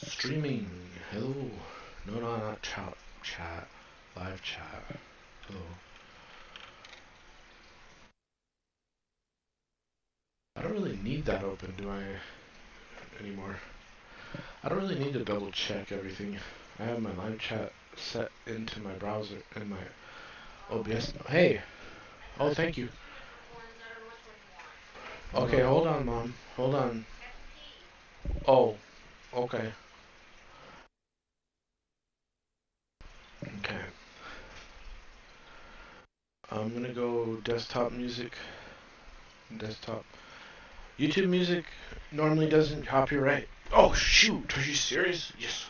Streaming. Hello. No, not chat. Chat. Live chat. Hello. I don't really need that open, do I? Anymore. I don't really need to double check everything. I have my live chat set into my browser and my OBS. Hey. Oh, thank you. Okay, hold on, Mom. Hold on. Oh. Okay. Okay. I'm gonna go desktop music. Desktop. YouTube music normally doesn't copyright. Oh shoot, are you serious? Yes.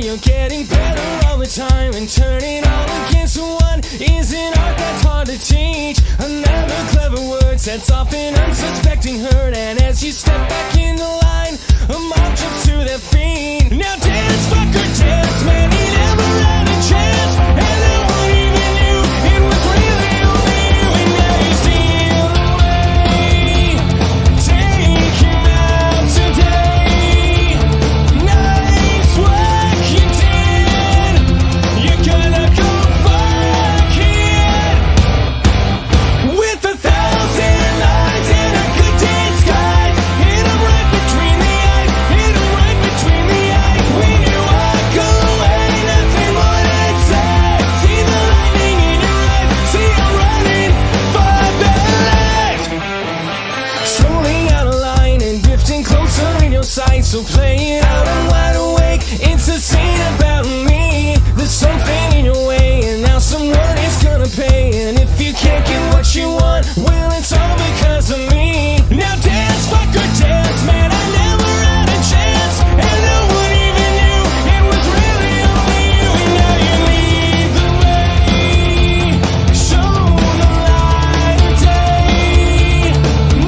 You're getting better all the time, and turning all against one is an art that's hard to they teach another clever word sets off an unsuspecting herd. And as you step back in the line, a mob jumps to their feet. Now dance, fucker, dance, man, he never had a chance. And no one even knew it was really only you. And now you steal away. Take him out today. Nice work you did. You're gonna go fuck it. With 1,000 lines and a good dance guide. Hit him right between the eyes. Hit him right between the eyes. When you walk away, nothing more to say. See the lightning in your eyes. See him running for the light. Slowly out of line and drifting closer in your sight. So play it out, I'm wide awake. It's a scene about me. There's something in your way, and now someone is gonna pay. And if you can't get what you want, well, it's all because of me. Now dance, fucker, dance, man, I never had a chance. And no one even knew it was really only you. And now you lead the way. Show the light of day.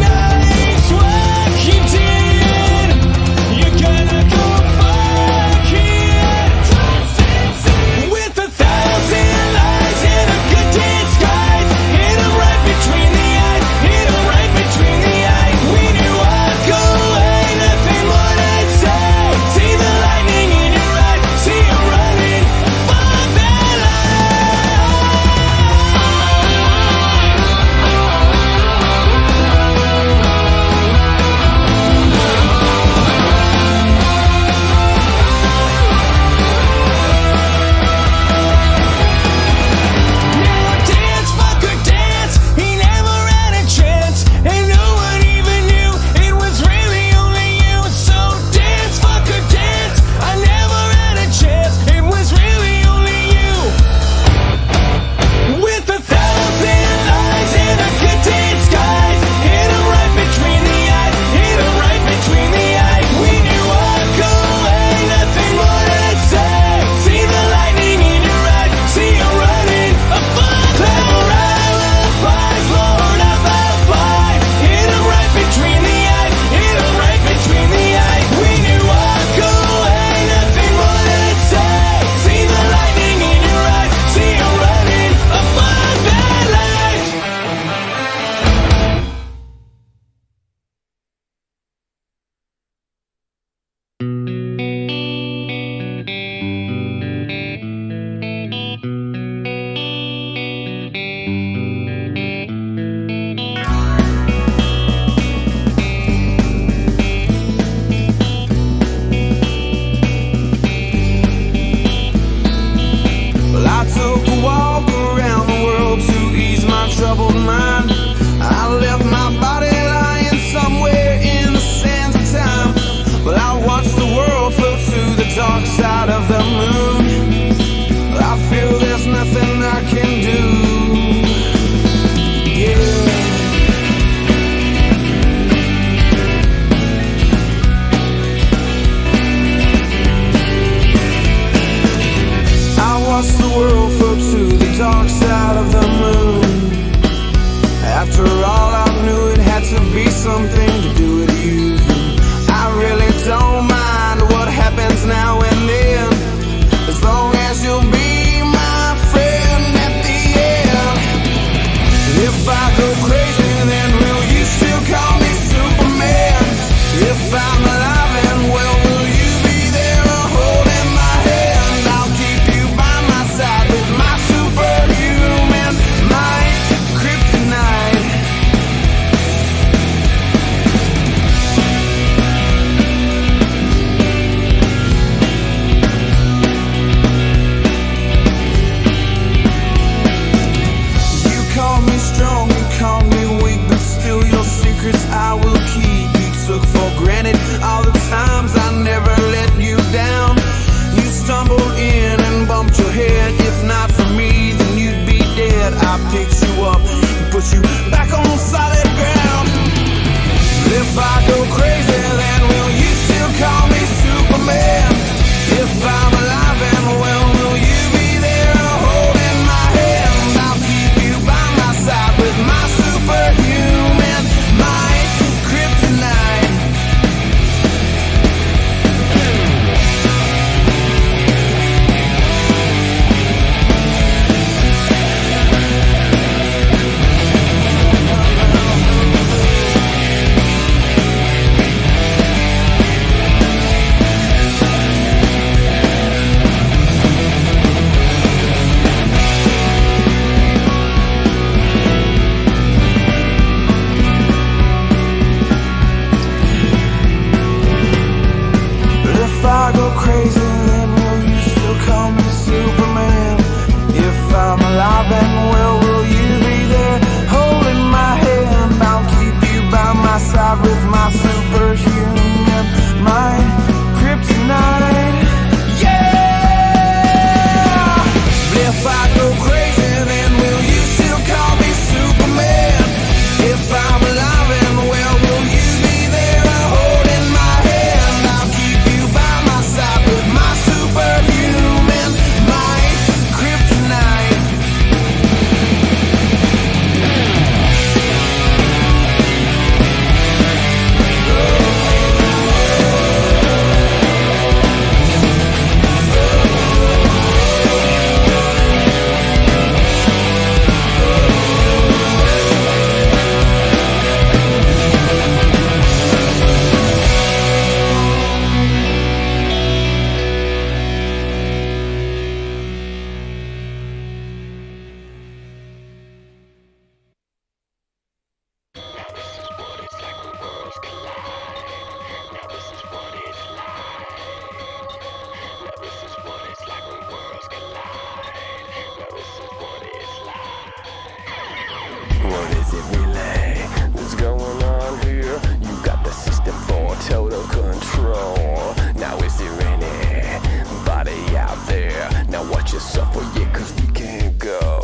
Nice work you did. You're gonna go fuck it. With 1,000 lies and a good dance guide. Hit him right between the eyes. Hit him right between the eyes. When you walk away, nothing more to say. See the lightning in your eyes. See you running for that Now dance, fucker, dance. He never had a chance, and no one even knew it was really only you. So dance, fucker, dance. I never had a chance. It was really only you. With 1,000 lies and a good dance guide. Hit him right between the eyes. Hit him right between the eyes. When you walk away, nothing more to say. See the lightning in your eyes. See you running a fun clever alibis. Lord of alibi. Hit him right between the eyes. Hit him right between the eyes. When you walk away, nothing more to say. See the lightning in your eyes. See you running a fun bad life. Well, I took a walk around the world to ease my troubled mind. I left my body lying somewhere in the sands of time. Well, I watched the world float to the dark side of the moon. Well, I feel there's nothing I can do. Yeah. I watched the world float to the dark side of the moon. After all, I knew it had to be something to do with you. I really don't mind what happens now and then, as long as you'll be my friend at the end. If I go crazy, then will you still call me Superman? If I'm alive and well, will you be there holding my hand? I'll keep you by my side with my superhuman might, kryptonite. You call me strong, you call me weak, but still your secrets I will keep. You took for granted all the times I never let you down. You stumbled in and bumped your head. If not for me, then you'd be dead. I picked you up and put you back on solid ground. If I go crazy, then will you still call me Superman? If I'm alive and well, will you be there holding my hand? I'll keep you by my it really that's going on here? You got the system for total control. Now is there anybody out there? Now watch yourself, for yeah, cause we can't go.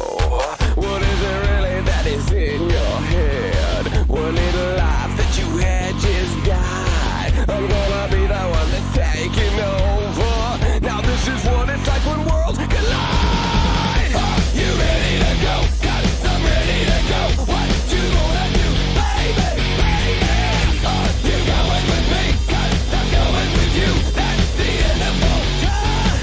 What is it really that is in your head? One little life that you had just died. I'm gonna be the one that's taking over. Now this is what it's like when worlds collide. You ready to go? Cause I'm ready to go. What you gonna do, baby, baby? You going with me? Cause I'm going with you. That's the end of all time.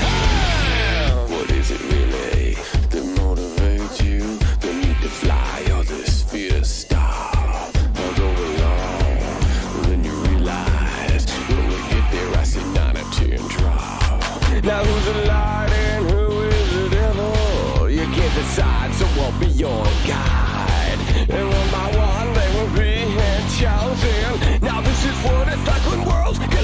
What is it really that motivates you? The need to fly or this fear to stop? I'll go along, then you realize when we get there I see 9 or 10 drop. Now who's the light and who is the devil? You can't decide, so I'll be your guide. And one by one they will be chosen. Now this is what it's like when worlds collide.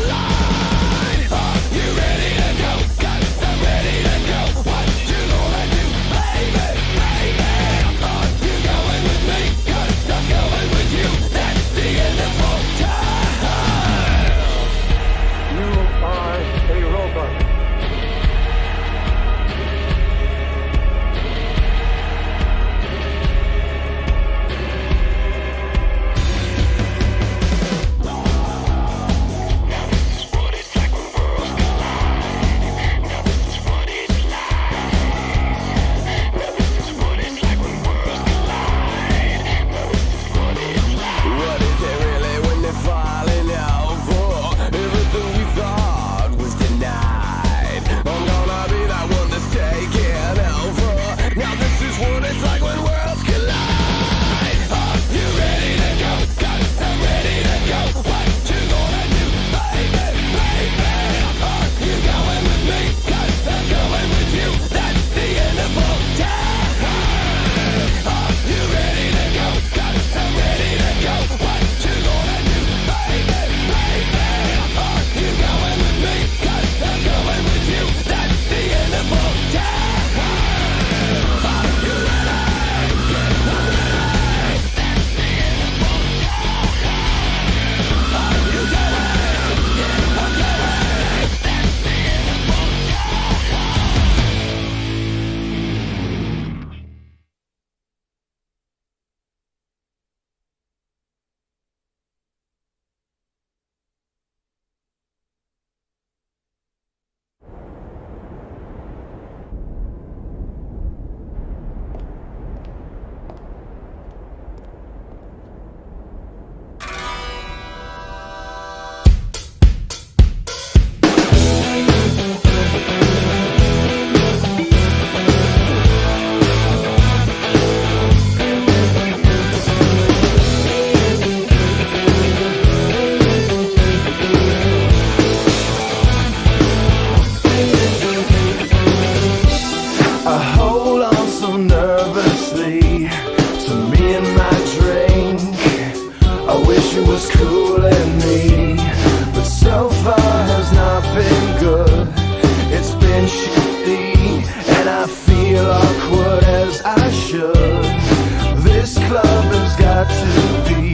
You ready to go? Cause I'm ready to go. What you gonna do, baby, baby? You going with me? Cause I'm going with you. That's the end of all time. You are a robot. What is it really when they're falling over? Everything we thought was denied. I'm gonna be that one that's taking over. Now this is what it's like when worlds collide. You ready to go? Cause I'm ready to go. What you gonna do, baby, baby? You going with me? Cause I'm going with you. That's the end of all time. You ready to go? Cause I'm ready to go. What you gonna do, baby, baby? You going with me? Cause I'm going with you. That's the end of all time. You ready? That's the end of all time. You going? I'm going. That's the end of all I hold on so nervously to me and my drink. I wish it was cooling me, but so far has not been good. It's been shitty, and I feel awkward as I should. This club has got to be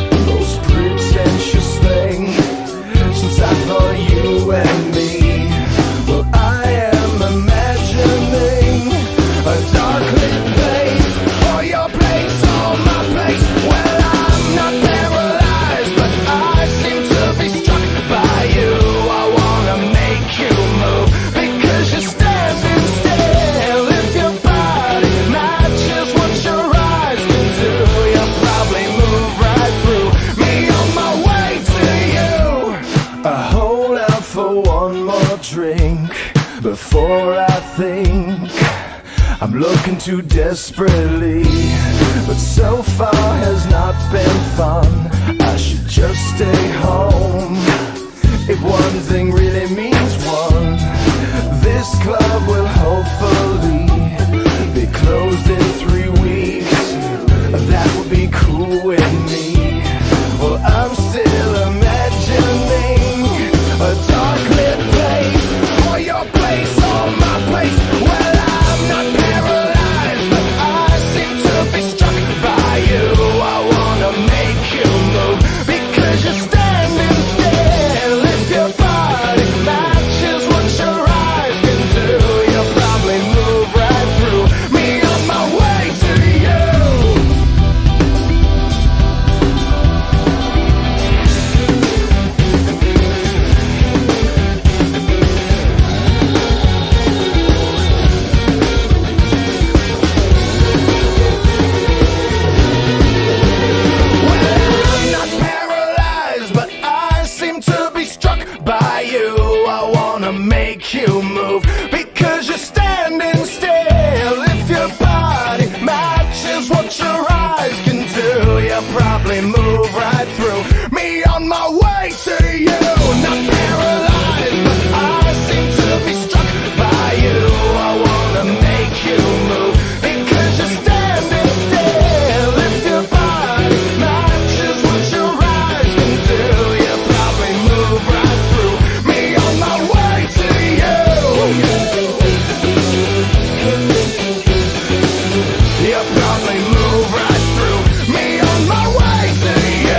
the most pretentious thing since I thought you and me. Well, I am imagining a dark lit place, or your place, or my place. Well, I'm not paralyzed, but I seem to be struck by you. I wanna make you move, because you're standing still. If your body matches what your eyes can do, you'll probably move right through me on my way to you. I hold out for one more drink before I think I'm looking too desperately, but so far has not been fun. I should just stay home. If one thing really means one, this club will hopefully be closed in 3 weeks. That would be cool with me. Well, I'm still imagining a dark lit place, or your place, or my place. Well, I'm not paralyzed, but I seem to be struck probably move right through me on my way to you. Not paralyzed, but I seem to be struck by you. I wanna make you move because you're standing still. If your body matches what your eyes can do, you probably move right through me on my way to you. You probably move right through me on my way to you.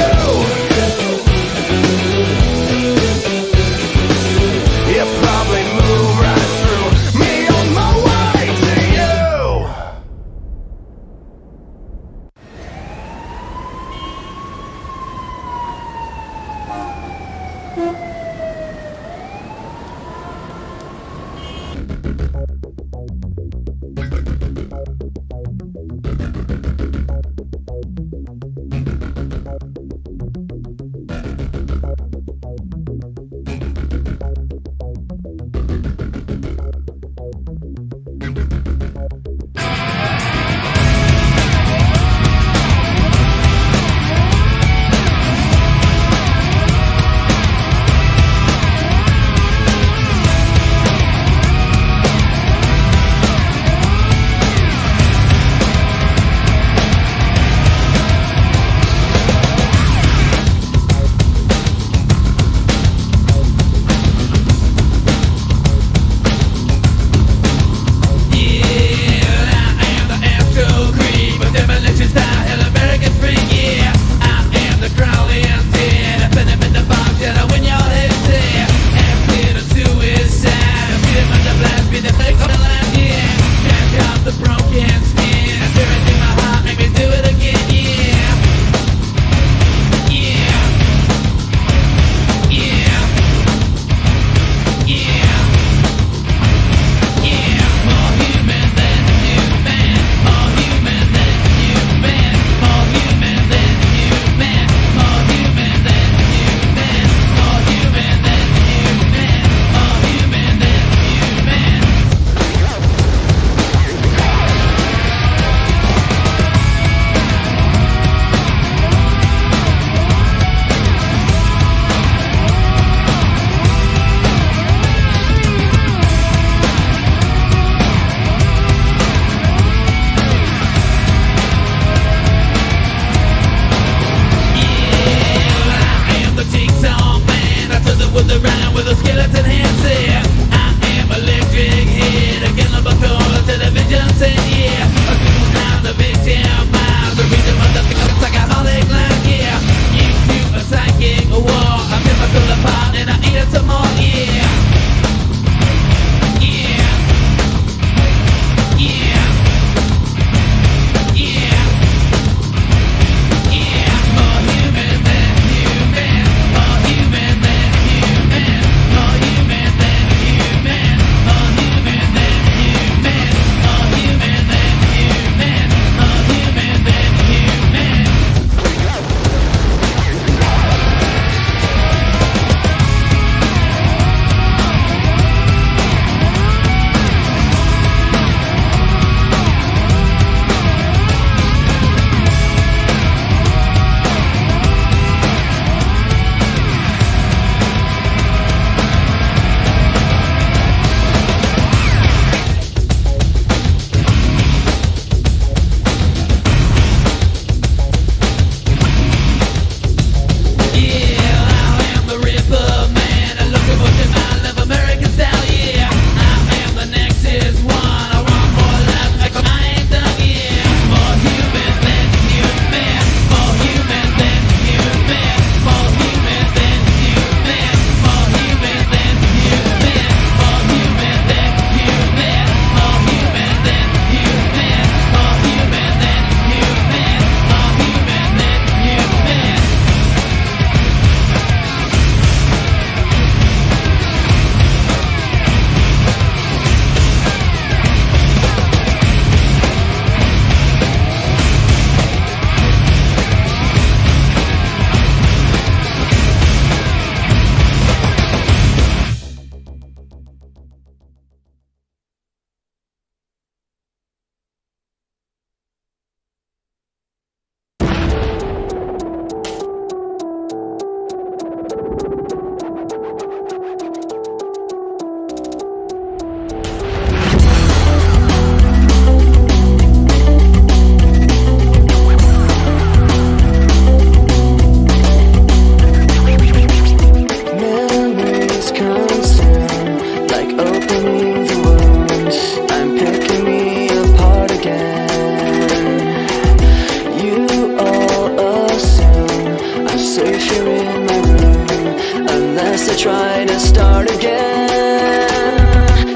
unless I try to start again.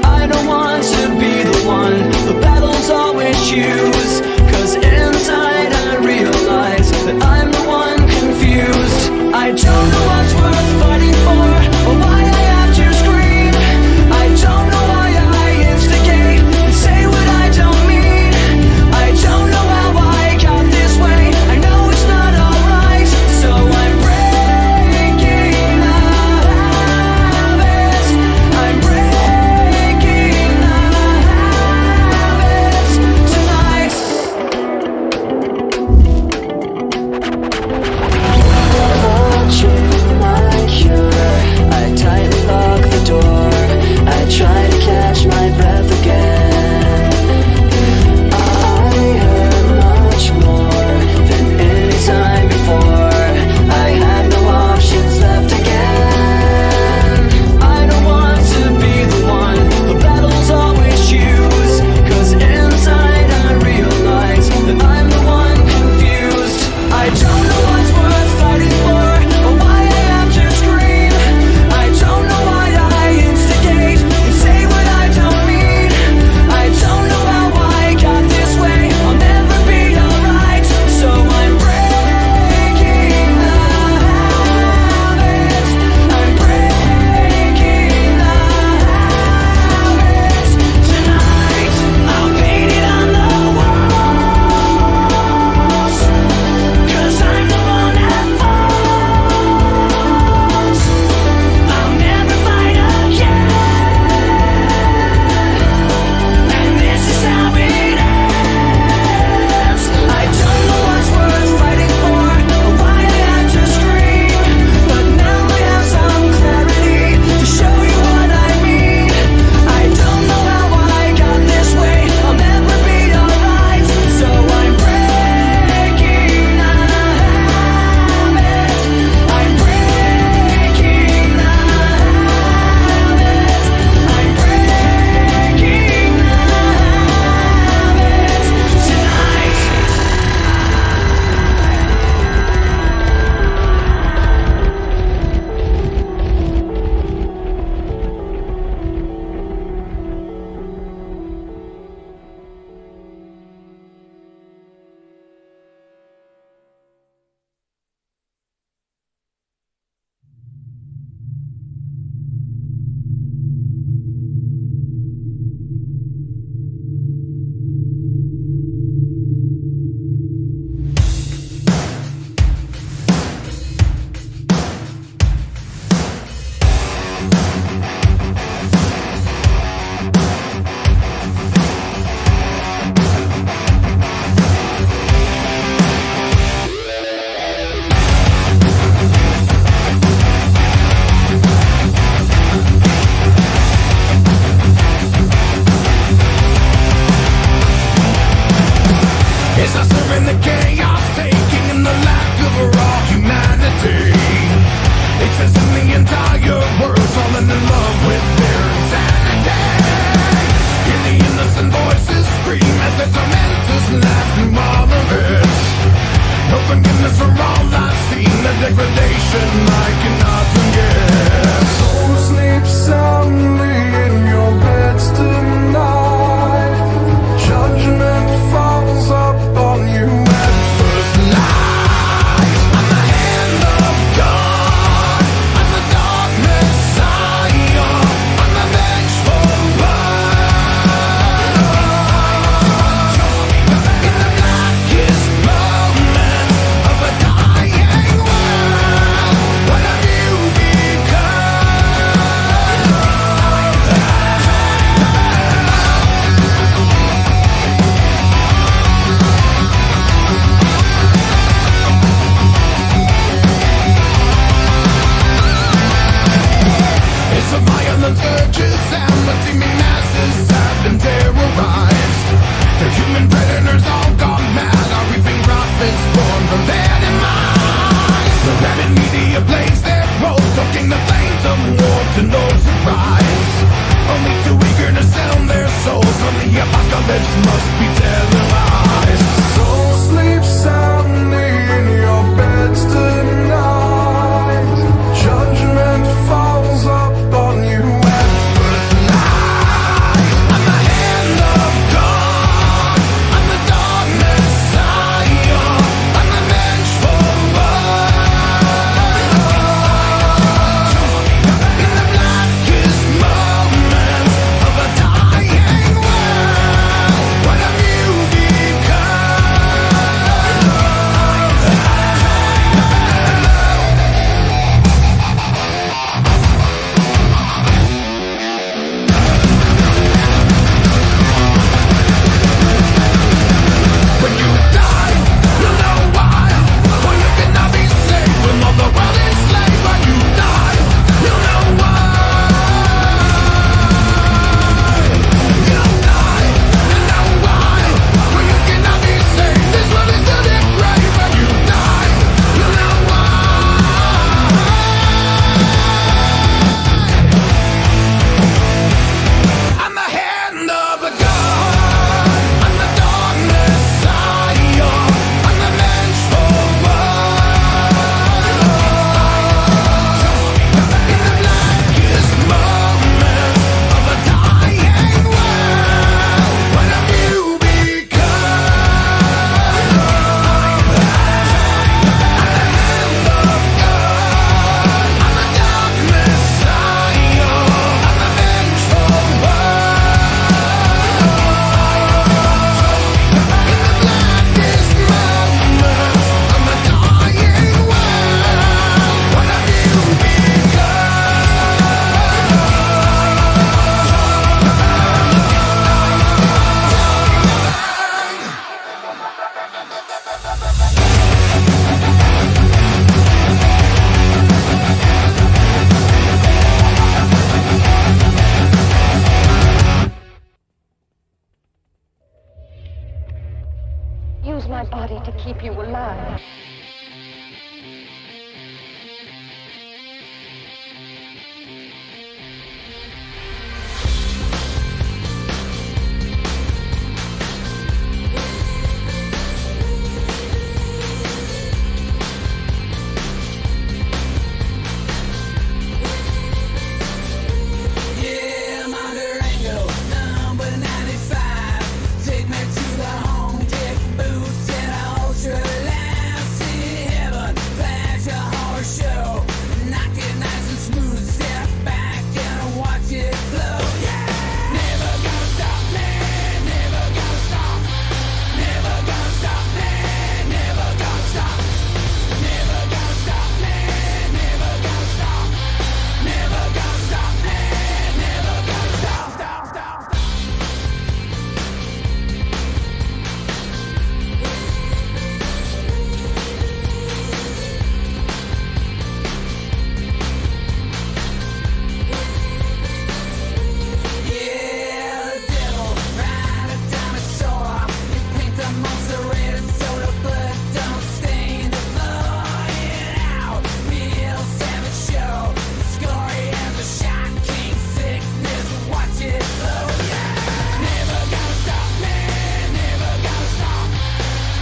I don't want to be the one the battles always choose, 'cause inside I realize that I'm the one confused. I don't know what's worth fighting for, or why I have to scream. I don't know why I instigate and say what I don't mean. I don't know how I got this way, I know it's not alright, so I'm breaking the habits. I'm breaking the habits tonight. Watching my cure, I tightly lock the door. I try to catch my breath again. I hurt much more than any time before. I have no options left again. I don't want to be the one the battles always choose, 'cause inside I realize that I'm the one confused. I don't know what's worth fighting for, or why I have to scream. I don't know why I instigate and say what I don't mean. I don't know how I got this way, I'll never be alright, so I'm breaking the habits. I'm breaking the habits tonight. I'll paint it on the walls, 'cause I'm the one that falls. I'll never fight again, and this is how it ends. I don't know what's worth fighting for, or why I had to scream, but now I have some clarity to show you what I mean. I don't know how I got this way, I'll never be alright, so I'm breaking the habit. I'm breaking the habit. I'm breaking the habit tonight. Is I serving the chaos, taking in the lack of raw humanity? It says in the entire world falling in love with their insanity. Hear the innocent voices scream as the tormentors laugh through all of it. No forgiveness for all I've seen, the degradation I cannot forget. So sleep soundly in your beds tonight. Judgment falls upon you at first light. I'm the hand of God, I'm the dark Messiah, I'm the vengeful one. In the blackest moments of a dying world, what have you It's a violent urges and the teeming masses have been terrorized. The human predators all gone mad, are reaping profits born from their demise. The rabid media blaze their roles, stoking the flames of war to no surprise. Only too eager to sell their souls from the apocalypse must be televised. So sleep soundly in your beds tonight. Judgment falls keep you alive. Yeah, I'm on Durango, number 95. Take me to the home, deck boots and ultra loud. See heaven, flash a horse show. Knock it nice and smooth, step back and watch it flow. Yeah, never gonna stop me, never gonna stop. Never gonna stop me, never gonna stop. Never gonna stop me, never gonna stop. Never gonna stop me, never gonna stop. Stop, stop, stop. Yeah, the devil, ride a dinosaur. You paint the monster red and so the blood don't stain the floor. In out, real savage show. Scory as a shocking sickness. Watch it flow, yeah. Never gonna stop me, never gonna stop.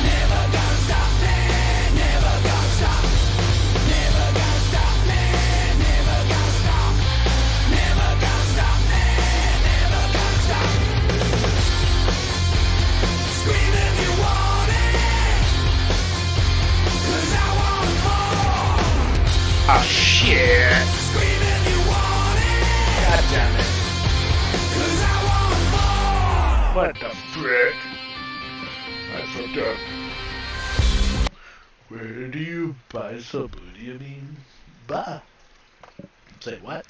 Never gonna stop me, never gonna stop. Never gonna stop me, never gonna stop. Never gonna stop me, never gonna stop. Scream if you want it, 'cause I want more. Ah, shit! Scream if you want it, God damn it. 'cause I want more. What the frick? I fucked up. Where do you buy some booty, you mean? Bah. Say what?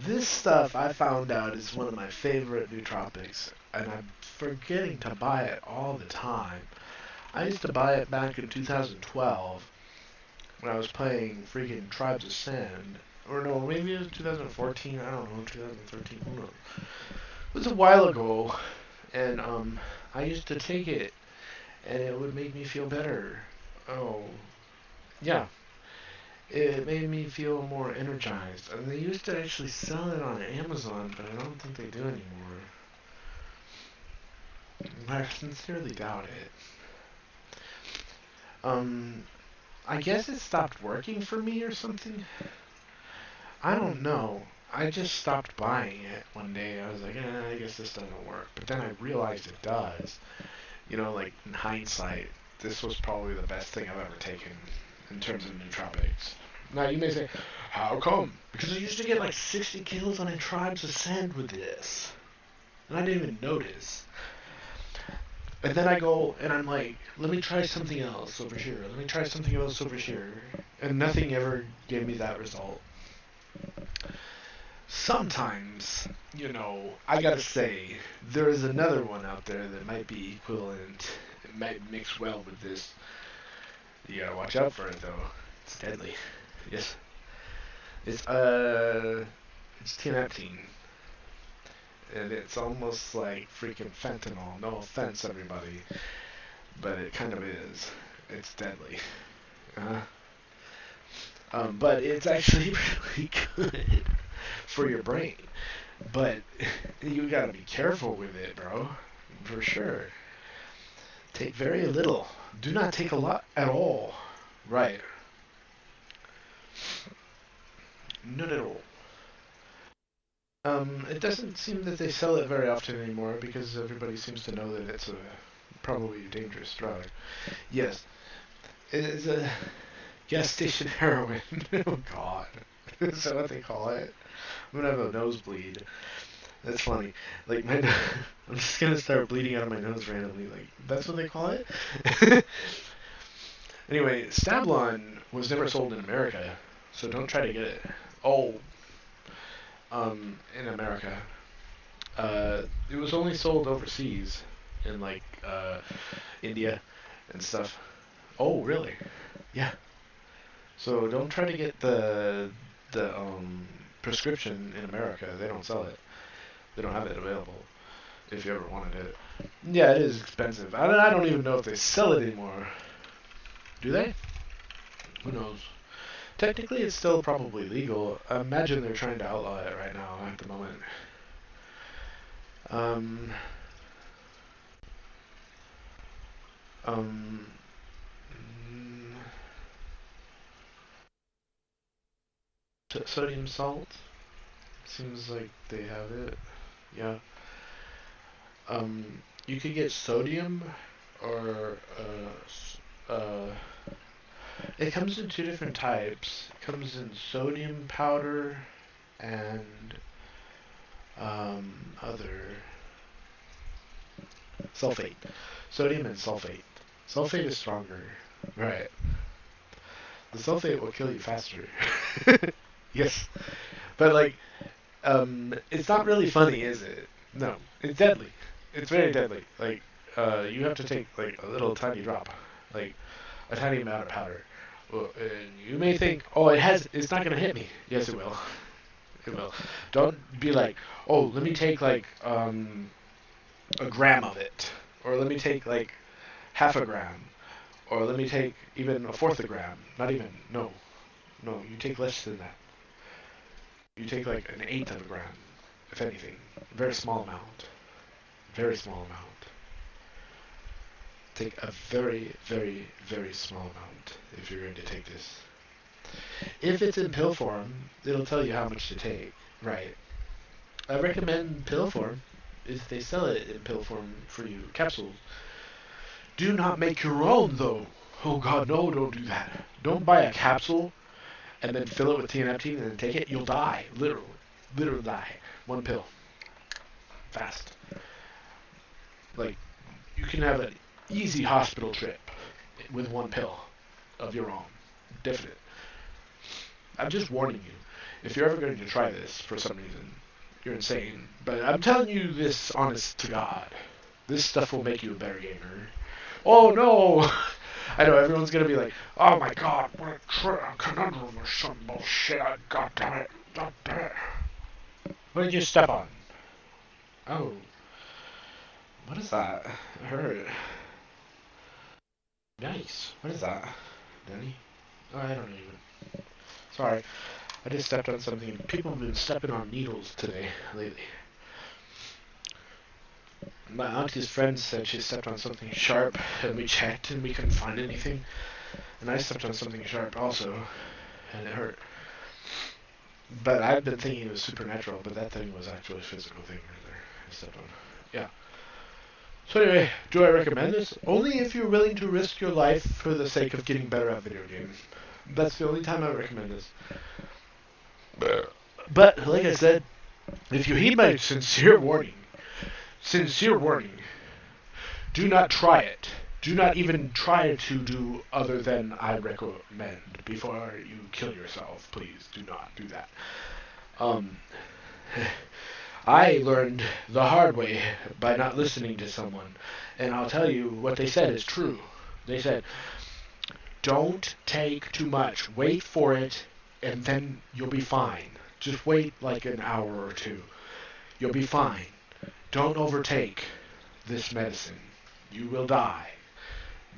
This stuff I found out is one of my favorite nootropics, and I'm forgetting to buy it all the time. I used to buy it back in 2012 when I was playing freaking Tribes of Sand. Or no, maybe it was 2014, I don't know, 2013, who knows. It was a while ago, and I used to take it, and it would make me feel better. Oh, yeah. It made me feel more energized. And they used to actually sell it on Amazon, but I don't think they do anymore. I sincerely doubt it. I guess it stopped working for me or something. I don't know. I just stopped buying it one day. I was like, I guess this doesn't work. But then I realized it does. You know, like in hindsight, this was probably the best thing I've ever taken in terms of nootropics. Now you may say, how come? Because I used to get like 60 kills on a Tribes of Sand with this. And I didn't even notice. And then I go and I'm like, let me try something else over here. Let me try something else over here. And nothing ever gave me that result. Sometimes, you know, I gotta say, there is another one out there that might be equivalent. It might mix well with this. You gotta watch out for it though. It's deadly. Yes. It's tianeptine. And it's almost like freaking fentanyl. No offense, everybody. But it kind of is. It's deadly. But it's actually really good for your brain. But you gotta be careful with it, bro. For sure. Take very little. Do not take a lot at all. Right. Not at all. It doesn't seem that they sell it very often anymore because everybody seems to know that it's a probably a dangerous drug. Yes. It is a gas station heroin. Oh god. Is that what they call it? I'm gonna have a nosebleed. That's funny. Like my I'm just gonna start bleeding out of my nose randomly. Like that's what they call it? Anyway, Stablon was never sold in America, so don't try to get it. Oh, in America. It was only sold overseas in like India and stuff. Oh, really? Yeah. So don't try to get the prescription in America. They don't sell it. They don't have it available. If you ever wanted it. Yeah, it is expensive. I don't even know if they sell it anymore. Do they? Who knows? Technically, it's still probably legal. I imagine they're trying to outlaw it right now at the moment. Mm, Sodium salt? Seems like they have it. Yeah. You could get sodium or it comes in two different types. It comes in sodium powder and other sulfate. Sodium and sulfate. Sulfate is stronger. Right. The sulfate will kill you faster. Yes. But like, it's not really funny, is it? No. It's deadly. It's very deadly. Like, you have to take like a little tiny drop. Like, a tiny amount of powder. Well, and you may think, oh, it's not going to hit me. Yes, it will. It will. Don't be like, oh, let me take like, a gram of it. Or let me take like half a gram. Or let me take even a fourth a gram. Not even. No. No, you take less than that. You take like an eighth of a gram, if anything. A very small amount. Very small amount. Take a very, very, very small amount if you're going to take this. If it's in pill form, it'll tell you how much to take. Right. I recommend pill form if they sell it in pill form for you. Capsules. Do not make your own, though. Oh God, no, don't do that. Don't buy a capsule and then fill it with TNF and then take it. You'll die. Literally. Literally die. One pill. Fast. Like, you can have an easy hospital trip with one pill of your own. Definite. I'm just warning you. If you're ever going to try this for some reason, you're insane. But I'm telling you this honest to God. This stuff will make you a better gamer. Oh no! I know everyone's going to be like, oh my God, what a conundrum or some bullshit. God damn it. God damn it. What did you step on? Oh. What is that? I heard it. Nice. What is that? Danny? Oh, I don't even. Sorry. I just stepped on something. People have been stepping on needles today, lately. My auntie's friend said she stepped on something sharp, and we checked, and we couldn't find anything. And I stepped on something sharp also, and it hurt. But I've been thinking it was supernatural, but that thing was actually a physical thing right there. I stepped on. Yeah. So anyway, do I recommend this? Only if you're willing to risk your life for the sake of getting better at video games. That's the only time I recommend this. But, like I said, if you heed my sincere warning, do not try it. Do not even try to do other than I recommend before you kill yourself. Please do not do that. I learned the hard way by not listening to someone. And I'll tell you, what they said is true. They said, don't take too much. Wait for it, and then you'll be fine. Just wait like an hour or two. You'll be fine. Don't overtake this medicine. You will die.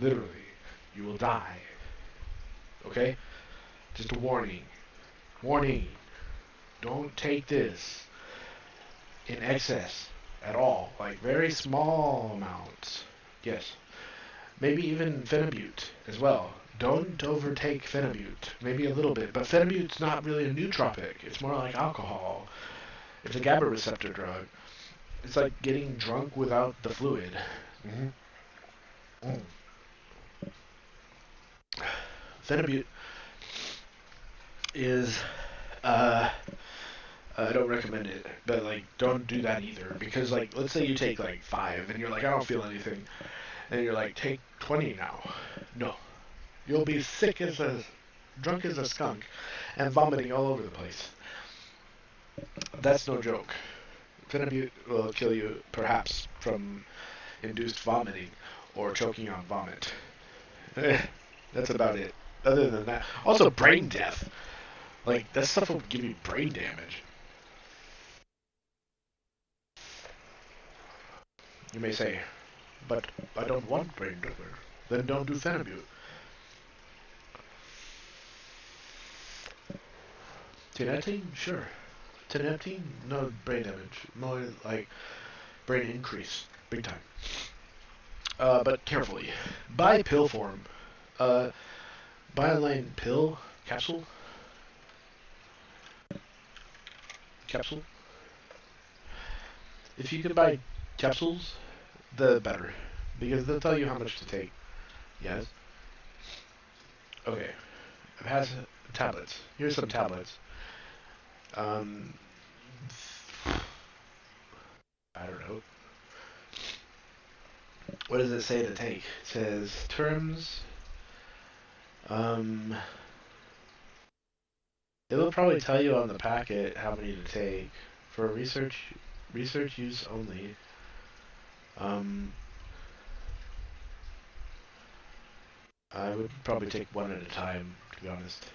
Literally, you will die. Okay? Just a warning. Warning. Don't take this in excess at all. Like very small amounts. Yes. Maybe even phenibut as well. Don't overtake phenibut. Maybe a little bit. But phenibut's not really a nootropic. It's more like alcohol. It's a GABA receptor drug. It's like getting drunk without the fluid. Phenibut is, I don't recommend it, but like, don't do that either, because like, let's say you take like 5, and you're like, I don't feel anything, and you're like, take 20 now. No. You'll be drunk as a skunk, and vomiting all over the place. That's no joke. Phenibut will kill you, perhaps, from induced vomiting, or choking on vomit. That's about it. Other than that, also brain death. Like, that stuff will give you brain damage. You may say, but I don't want brain damage. Then don't do phenibut. Teneptine? Sure. Teneptine? No brain damage. More like brain increase. Big time. But carefully. Buy pill form. Buy online pill? Capsule? Capsule? If you can buy capsules, the better. Because they'll tell you how much to take. Yes? Okay. It has tablets. Here's some tablets. I don't know. What does it say to take? It says terms. It will probably tell you on the packet how many to take for research use only. I would probably take one at a time, to be honest.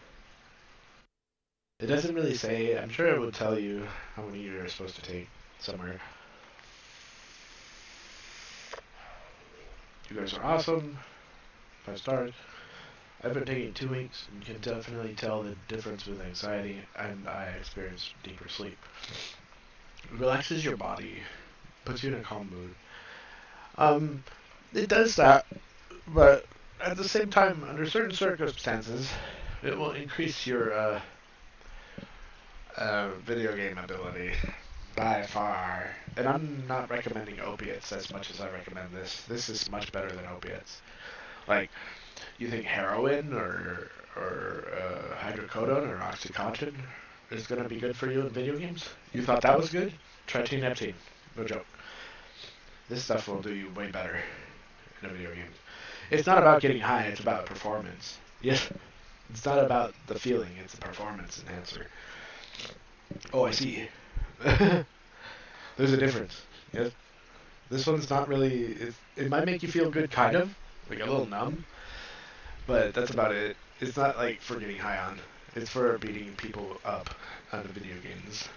It doesn't really say. I'm sure it would tell you how many you're supposed to take somewhere. You guys are awesome. 5 stars. I've been taking 2 weeks and can definitely tell the difference with anxiety, and I experience deeper sleep. It relaxes your body, puts you in a calm mood. It does that, but at the same time, under certain circumstances, it will increase your video game ability by far. And I'm not recommending opiates as much as I recommend this. This is much better than opiates. Like, you think heroin or hydrocodone or Oxycontin is going to be good for you in video games? You thought that was good? Try Teneptine. No joke. This stuff will do you way better in a video game. It's not about getting high, it's about performance. Yes, it's not about the feeling, it's a performance enhancer. Oh, I see. There's a difference. Yes. This one's not really... It might make you feel good, kind of. Like a little numb. But that's about it. It's not like for getting high on. It's for beating people up on the video games.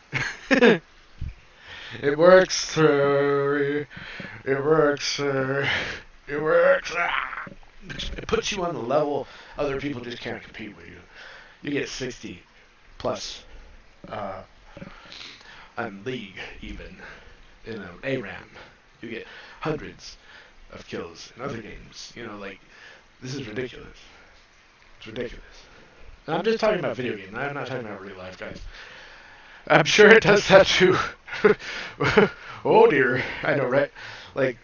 It works, sir. It works, sir. It works. Ah! It puts you on the level other people just can't compete with you. You get 60 plus on League, even in an ARAM. You get hundreds of kills in other games. You know, like, this is ridiculous. It's ridiculous. And I'm just talking about video games. I'm not talking about real life, guys. I'm sure it does that too. Oh dear. I know, right? Like,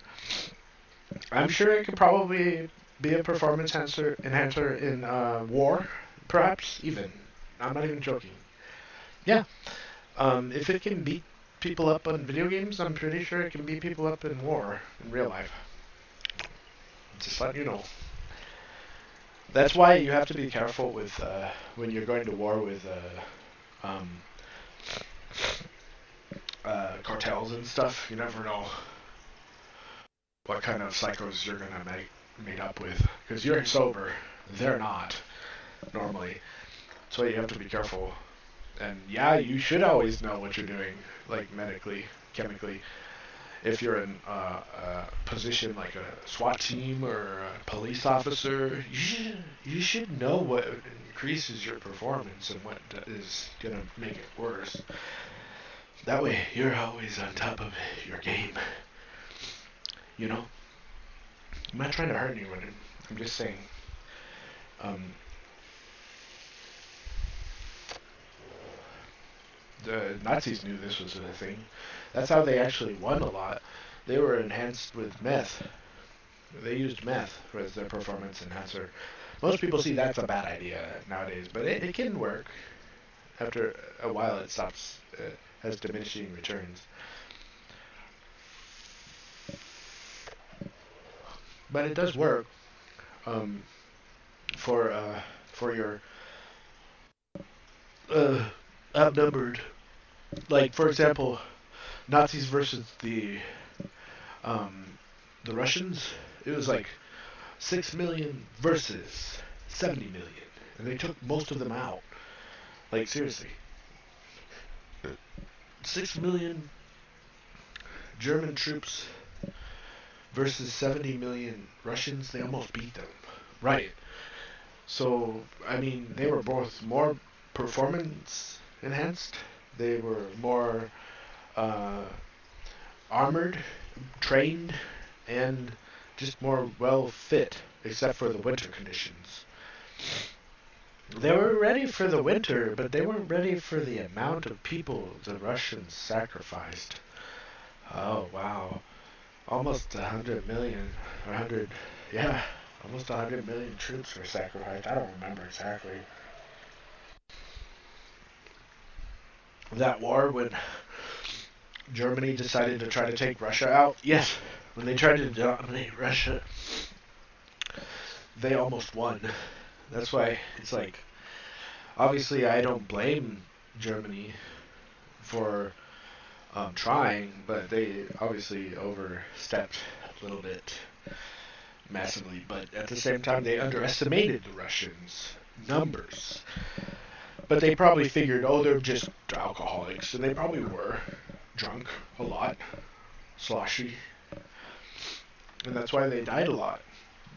I'm sure it could probably be a performance enhancer in war, perhaps, even. I'm not even joking. Yeah. If it can beat people up on video games, I'm pretty sure it can beat people up in war, in real life. Just letting you know. That's why you have to be careful with when you're going to war with cartels and stuff. You never know what kind of psychos you're gonna meet up with, because you're sober, they're not normally. So you have to be careful. And yeah, you should always know what you're doing, like medically, chemically. If you're in a position like a SWAT team or a police officer, you should know what increases your performance and what is gonna make it worse. That way, you're always on top of your game. You know? I'm not trying to hurt anyone. I'm just saying. The Nazis knew this was a thing. That's how they actually won a lot. They were enhanced with meth. They used meth as their performance enhancer. Most people see that's a bad idea nowadays, but it can work. After a while, it stops, has diminishing returns. But it does work for your outnumbered. Like, for example, Nazis versus the Russians. It was like 6 million versus 70 million, and they took most of them out. Like, seriously, 6 million German troops versus 70 million Russians. They almost beat them. Right. So, I mean, they were both more performance enhanced. They were more armored, trained, and just more well fit, except for the winter conditions. They were ready for the winter, but they weren't ready for the amount of people the Russians sacrificed. Oh, wow. Almost 100 million, almost 100 million troops were sacrificed. I don't remember exactly. That war when Germany decided to try to take Russia out, yes, when they tried to dominate Russia, they almost won. That's why it's like, obviously I don't blame Germany for trying, but they obviously overstepped a little bit massively. But at the same time, they underestimated the Russians' numbers. But they probably figured, oh, they're just alcoholics, and they probably were drunk a lot, sloshy, and that's why they died a lot,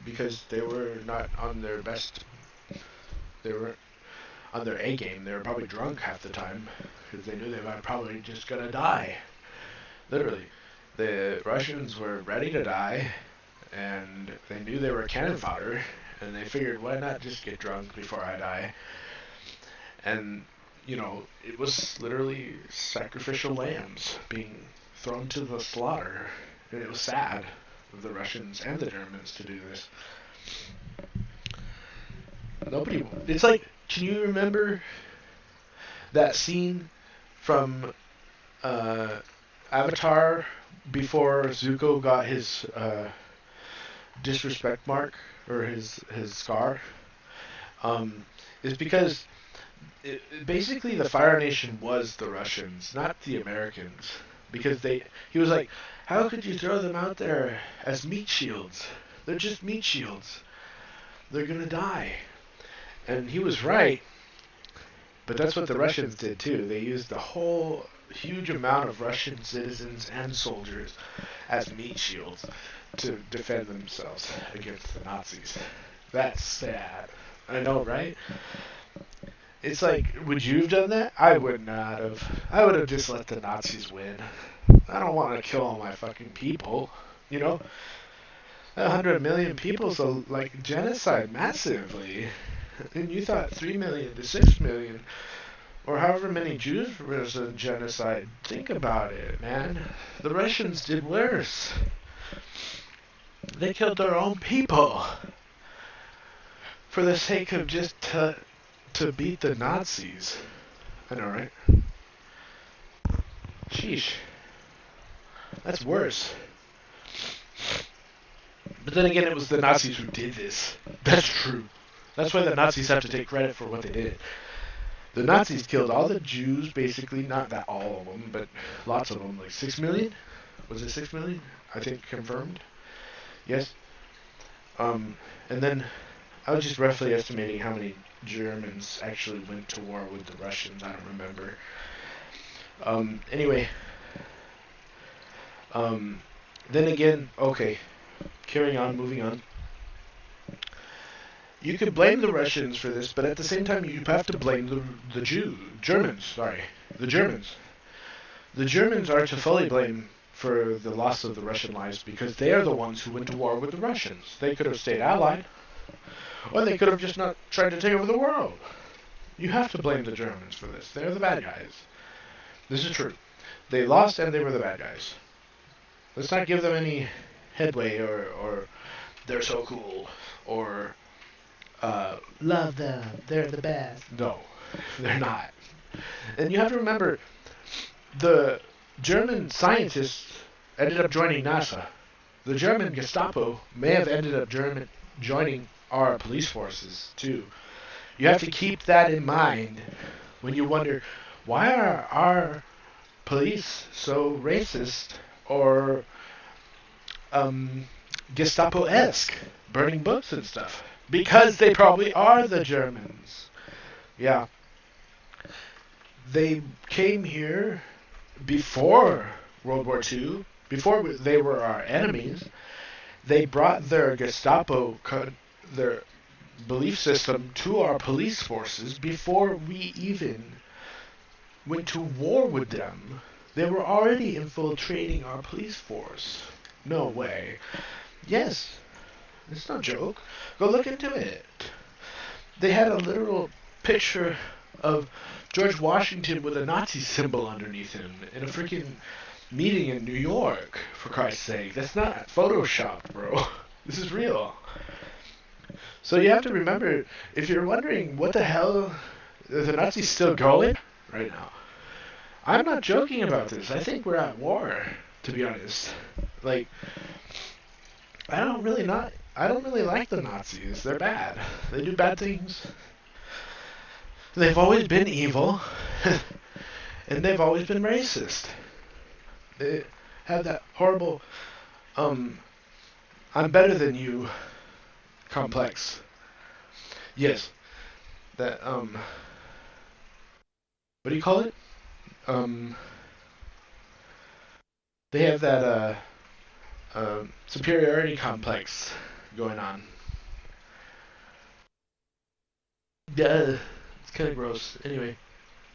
because they were not on their best. They were on their A game. They were probably drunk half the time because they knew they were probably just gonna die. Literally, the Russians were ready to die, and they knew they were cannon fodder, and they figured, why not just get drunk before I die? And you know, it was literally sacrificial lambs being thrown to the slaughter. And it was sad of the Russians and the Germans to do this. Nobody. It's like, can you remember that scene from Avatar before Zuko got his disrespect mark or his scar? It's because basically the Fire Nation was the Russians, not the Americans, because he was like, how could you throw them out there as meat shields? They're just meat shields. They're gonna die. And he was right, but that's what the Russians did too. They used the whole huge amount of Russian citizens and soldiers as meat shields to defend themselves against the Nazis. That's sad. I know, right? It's like, would you have done that? I would not have. I would have just let the Nazis win. I don't want to kill all my fucking people, you know? 100 million people, so like genocide massively. And you thought 3 million to 6 million, or however many Jews was in genocide. Think about it, man. The Russians did worse. They killed their own people for the sake of just to beat the Nazis. I know, right? Sheesh. That's worse. But then again, it was the Nazis who did this. That's true. That's why the Nazis have to take credit for what they did. The Nazis killed all the Jews, basically. Not that all of them, but lots of them. Like 6 million? Was it 6 million? I think confirmed. Yes. And then I was just roughly estimating how many Germans actually went to war with the Russians. I don't remember. Anyway. Then again, okay. Carrying on, moving on. You could blame the Russians for this, but at the same time, you have to blame the Germans. The Germans. The Germans are to fully blame for the loss of the Russian lives because they are the ones who went to war with the Russians. They could have stayed allied, or they could have just not tried to take over the world. You have to blame the Germans for this. They're the bad guys. This is true. They lost and they were the bad guys. Let's not give them any headway or they're so cool or love them, they're the best. No, they're not. And you have to remember, the German scientists ended up joining NASA. The German Gestapo may have ended up joining our police forces too. You have to keep that in mind when you wonder, why are our police so racist or Gestapo-esque, burning books and stuff? Because they probably are the Germans. Yeah. They came here before World War II, before they were our enemies. They brought their Gestapo, their belief system to our police forces before we even went to war with them. They were already infiltrating our police force. No way. Yes, it's no joke. Go look into it. They had a literal picture of George Washington with a Nazi symbol underneath him in a freaking meeting in New York, for Christ's sake. That's not Photoshop, bro. This is real. So you have to remember, if you're wondering what the hell, are the Nazis still going right now? I'm not joking about this. I think we're at war, to be honest. Like, I don't really like the Nazis. They're bad. They do bad things. They've always been evil, and they've always been racist. They have that horrible, I'm better than you complex. Yes. That, what do you call it? They have that, superiority complex going on. Duh. It's kind of gross. Anyway.